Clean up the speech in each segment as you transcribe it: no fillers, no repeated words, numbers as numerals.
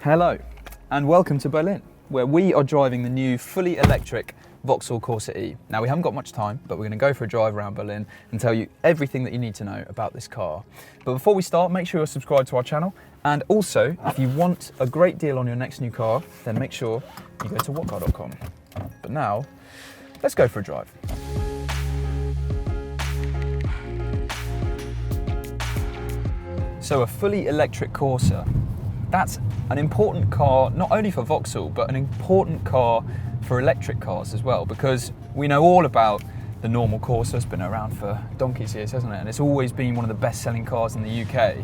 Hello and welcome to Berlin, where we are driving the new fully electric Vauxhall Corsa-e. Now we haven't got much time, but we're going to go for a drive around Berlin and tell you everything that you need to know about this car. But before we start, make sure you're subscribed to our channel, and also if you want a great deal on your next new car, then make sure you go to whatcar.com. But now, let's go for a drive. So a fully electric Corsa, that's an important car, not only for Vauxhall, but an important car for electric cars as well, because we know all about the normal Corsa. It's been around for donkey's years, hasn't it? And it's always been one of the best-selling cars in the UK.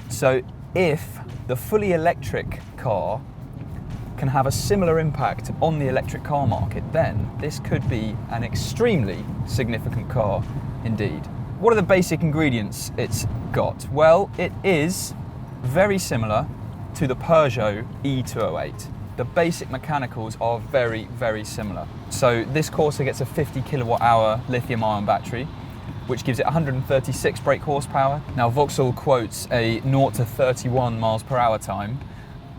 So if the fully electric car can have a similar impact on the electric car market, then this could be an extremely significant car indeed. What are the basic ingredients it's got? Well, it is very similar to the Peugeot E208. The basic mechanicals are very, very similar. So this Corsa gets a 50 kilowatt hour lithium ion battery, which gives it 136 brake horsepower. Now Vauxhall quotes a 0 to 31 miles per hour time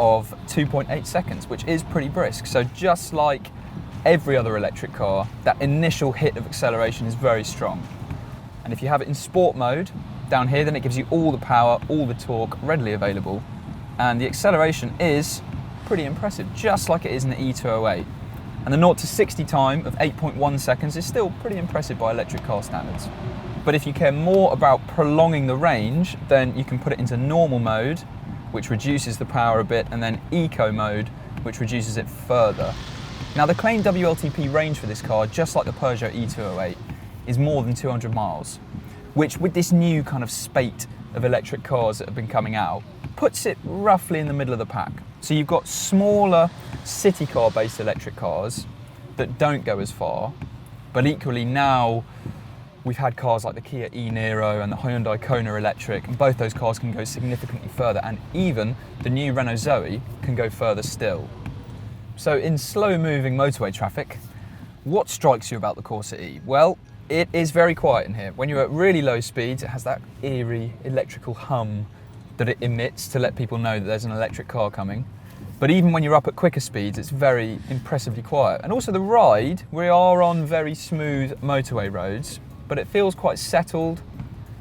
of 2.8 seconds, which is pretty brisk. So just like every other electric car, that initial hit of acceleration is very strong. And if you have it in sport mode, down here, then it gives you all the power, all the torque readily available. And the acceleration is pretty impressive, just like it is in the E208. And the 0 to 60 time of 8.1 seconds is still pretty impressive by electric car standards. But if you care more about prolonging the range, then you can put it into normal mode, which reduces the power a bit, and then eco mode, which reduces it further. Now the claimed WLTP range for this car, just like the Peugeot E208, is more than 200 miles, which with this new kind of spate of electric cars that have been coming out, puts it roughly in the middle of the pack. So you've got smaller city car based electric cars that don't go as far, but equally now we've had cars like the Kia e-Niro and the Hyundai Kona electric, and both those cars can go significantly further, and even the new Renault Zoe can go further still. So in slow moving motorway traffic, what strikes you about the Corsa-e? Well, it is very quiet in here. When you're at really low speeds, it has that eerie electrical hum that it emits to let people know that there's an electric car coming. But even when you're up at quicker speeds, it's very impressively quiet. And also the ride, we are on very smooth motorway roads, but it feels quite settled.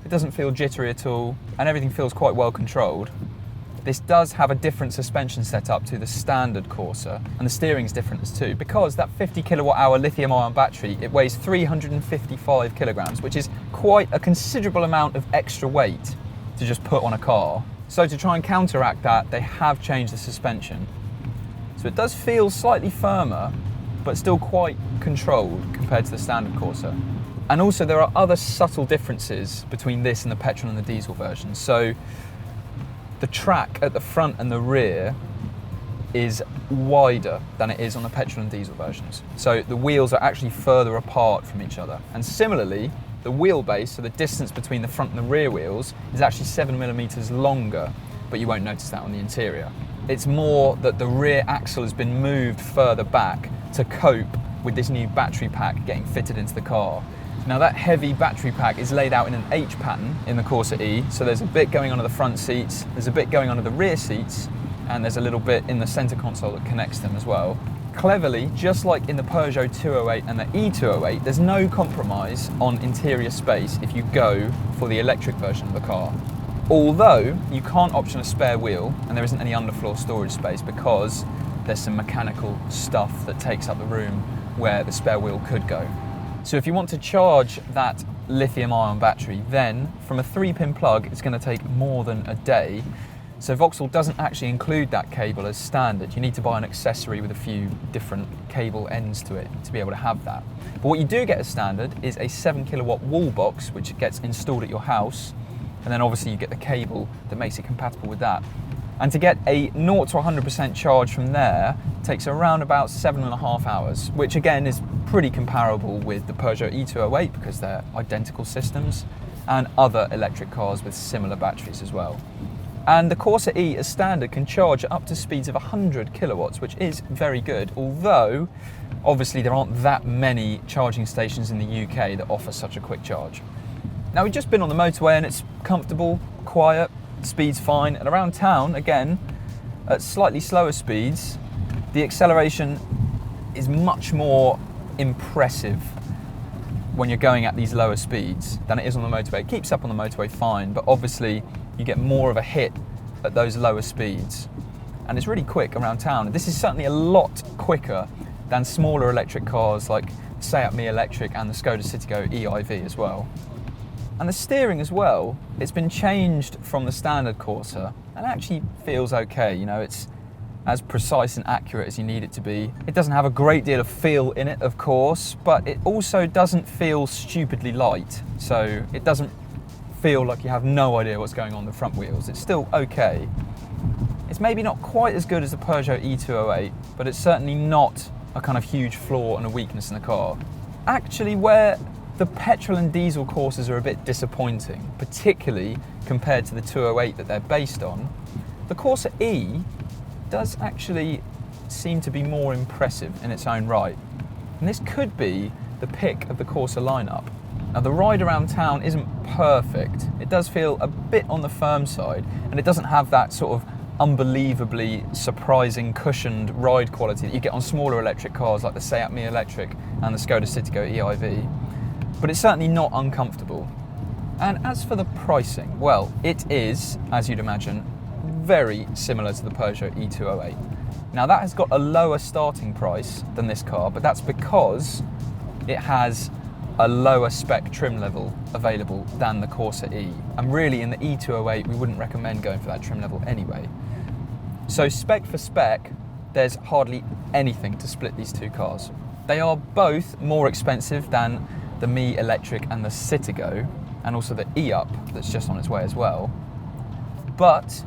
It doesn't feel jittery at all, and everything feels quite well controlled. This does have a different suspension setup to the standard Corsa, and the steering's different as too, because that 50 kilowatt hour lithium ion battery, it weighs 355 kilograms, which is quite a considerable amount of extra weight to just put on a car. So to try and counteract that, they have changed the suspension. So it does feel slightly firmer, but still quite controlled compared to the standard Corsa. And also there are other subtle differences between this and the petrol and the diesel version. So the track at the front and the rear is wider than it is on the petrol and diesel versions. So the wheels are actually further apart from each other. And similarly, the wheelbase, so the distance between the front and the rear wheels, is actually 7mm longer, but you won't notice that on the interior. It's more that the rear axle has been moved further back to cope with this new battery pack getting fitted into the car. Now that heavy battery pack is laid out in an H pattern in the Corsa-e, so there's a bit going on at the front seats, there's a bit going on at the rear seats, and there's a little bit in the centre console that connects them as well. Cleverly, just like in the Peugeot 208 and the E208, there's no compromise on interior space if you go for the electric version of the car. Although you can't option a spare wheel, and there isn't any underfloor storage space because there's some mechanical stuff that takes up the room where the spare wheel could go. So if you want to charge that lithium ion battery, then from a 3-pin plug, it's going to take more than a day. So Vauxhall doesn't actually include that cable as standard. You need to buy an accessory with a few different cable ends to it to be able to have that. But what you do get as standard is a 7 kilowatt wall box, which gets installed at your house. And then obviously you get the cable that makes it compatible with that. And to get a 0 to 100% charge from there takes around about 7.5 hours, which again is pretty comparable with the Peugeot E208 because they're identical systems, and other electric cars with similar batteries as well. And the Corsa-e as standard can charge up to speeds of 100 kilowatts, which is very good, although obviously there aren't that many charging stations in the UK that offer such a quick charge. Now we've just been on the motorway and it's comfortable, quiet, speed's fine, and around town, again, at slightly slower speeds, the acceleration is much more impressive when you're going at these lower speeds than it is on the motorway. It keeps up on the motorway fine, but obviously you get more of a hit at those lower speeds. And it's really quick around town. This is certainly a lot quicker than smaller electric cars like Seat Mii Electric and the Skoda Citigo EiV as well. And the steering as well, it's been changed from the standard Corsa and actually feels okay. You know, it's as precise and accurate as you need it to be. It doesn't have a great deal of feel in it, of course, but it also doesn't feel stupidly light. So it doesn't feel like you have no idea what's going on the front wheels. It's still okay. It's maybe not quite as good as the Peugeot E208, but it's certainly not a kind of huge flaw and a weakness in the car. Actually, where the petrol and diesel Corsas are a bit disappointing, particularly compared to the 208 that they're based on, the Corsa-e does actually seem to be more impressive in its own right. And this could be the pick of the Corsa lineup. Now, the ride around town isn't perfect. It does feel a bit on the firm side, and it doesn't have that sort of unbelievably surprising cushioned ride quality that you get on smaller electric cars like the Seat Mii Electric and the Skoda Citigo EiV. But it's certainly not uncomfortable. And as for the pricing, well, it is, as you'd imagine, very similar to the Peugeot E208. Now, that has got a lower starting price than this car, but that's because it has a lower spec trim level available than the Corsa-e. And really, in the E208, we wouldn't recommend going for that trim level anyway. So spec for spec, there's hardly anything to split these two cars. They are both more expensive than the Mii Electric and the Citigo, and also the E-Up that's just on its way as well. But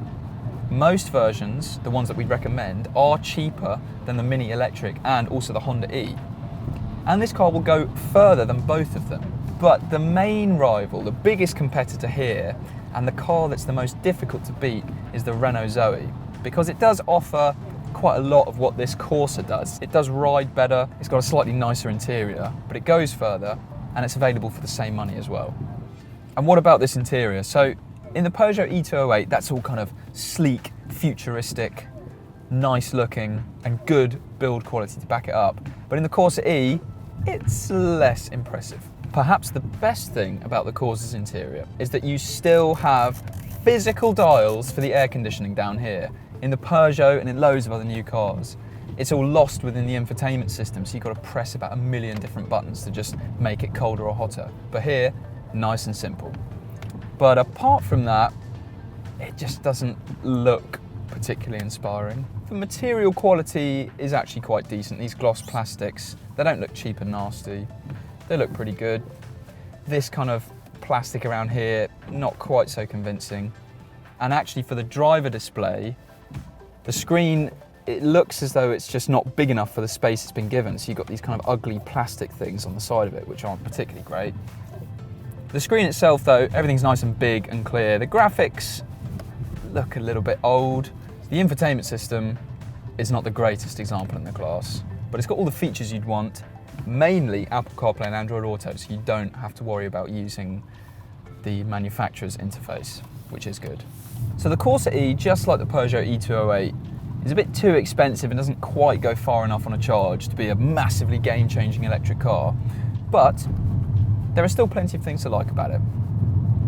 most versions, the ones that we'd recommend, are cheaper than the Mini Electric and also the Honda E. And this car will go further than both of them. But the main rival, the biggest competitor here, and the car that's the most difficult to beat, is the Renault Zoe, because it does offer quite a lot of what this Corsa does. It does ride better, it's got a slightly nicer interior, but it goes further, and it's available for the same money as well. And what about this interior? So in the Peugeot E208, that's all kind of sleek, futuristic, nice looking, and good build quality to back it up. But in the Corsa-e, it's less impressive. Perhaps the best thing about the Corsa's interior is that you still have physical dials for the air conditioning down here. In the Peugeot and in loads of other new cars, it's all lost within the infotainment system, so you've got to press about a million different buttons to just make it colder or hotter. But here, nice and simple. But apart from that, it just doesn't look particularly inspiring. The material quality is actually quite decent. These gloss plastics, they don't look cheap and nasty. They look pretty good. This kind of plastic around here, not quite so convincing. And actually for the driver display, the screen, it looks as though it's just not big enough for the space it's been given. So you've got these kind of ugly plastic things on the side of it, which aren't particularly great. The screen itself though, everything's nice and big and clear. The graphics look a little bit old. The infotainment system is not the greatest example in the class, but it's got all the features you'd want, mainly Apple CarPlay and Android Auto, so you don't have to worry about using the manufacturer's interface, which is good. So the Corsa-e, just like the Peugeot E208, is a bit too expensive and doesn't quite go far enough on a charge to be a massively game-changing electric car, but there are still plenty of things to like about it.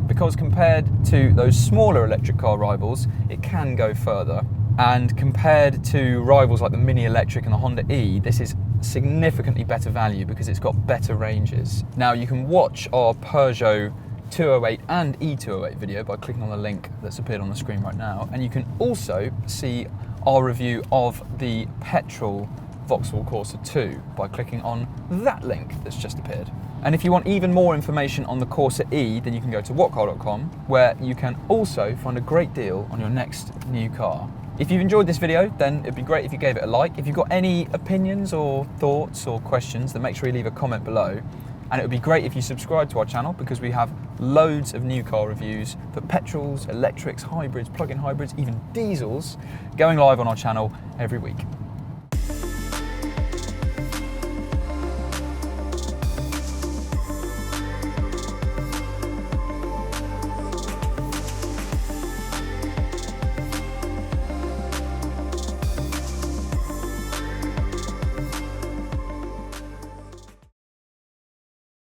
Because compared to those smaller electric car rivals, it can go further. And compared to rivals like the Mini Electric and the Honda E, this is significantly better value because it's got better ranges. Now you can watch our Peugeot 208 and E208 video by clicking on the link that's appeared on the screen right now. And you can also see our review of the petrol Vauxhall Corsa 2 by clicking on that link that's just appeared. And if you want even more information on the Corsa-e, then you can go to vauxhall.com, where you can also find a great deal on your next new car. If you've enjoyed this video, then it'd be great if you gave it a like. If you've got any opinions or thoughts or questions, then make sure you leave a comment below. And it would be great if you subscribe to our channel, because we have loads of new car reviews for petrols, electrics, hybrids, plug-in hybrids, even diesels, going live on our channel every week.